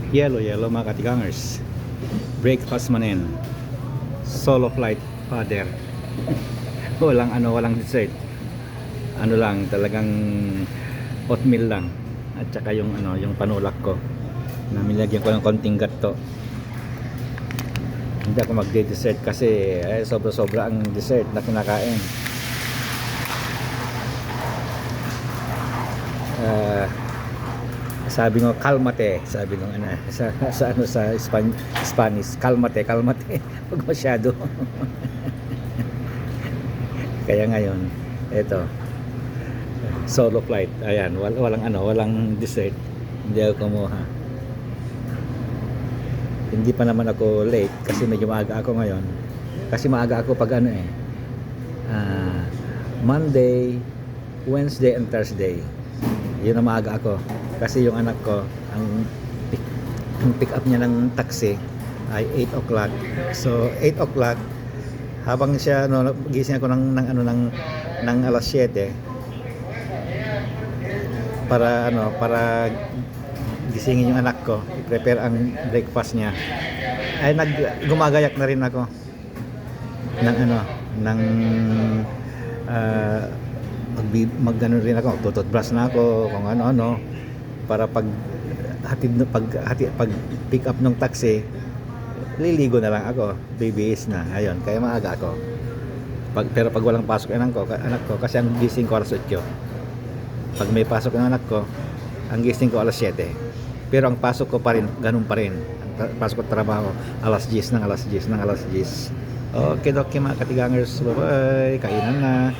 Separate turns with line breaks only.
Yellow mga katigangers. Breakfast manin. Solo flight father. Walang dessert. Ano lang, talagang oatmeal lang. At saka yung yung panulak ko. Na nilagyan ko ng konting gato. Hindi ako magde-dessert kasi sobra-sobra ang dessert na kinakain. Sabi ngo kalmate, sabi nung sa Spanish, kalmate, wag masyado. Kaya ngayon, eto, solo flight. Ayan, walang dessert. Hindi ako kumuha. Hindi pa naman ako late kasi medyo maaga ako ngayon. Kasi maaga ako pag Monday, Wednesday and Thursday. Yun ang maaga ako. Kasi yung anak ko, ang pick up niya ng taxi ay 8 o'clock. So 8 o'clock, habang siya gising ako ng alas 7 para gisingin yung anak ko, i-prepare ang breakfast niya. Ay gumagayak na rin ako ng magano rin ako, tututbrush na ako kung ano para pag pick up ng taxi, liligo na lang ako, bibihis na. Ayun, kaya maaga ako. Pero pag walang pasok anak ko kasi ang gising ko alas 8. Pag may pasok ang anak ko, ang gising ko alas 7. Pero ang pasok ko pa rin, ganun pa rin. Ang pasok ko trabaho alas 10 ng alas 10. Okay, mga katigangers, bye-bye. Kainan na.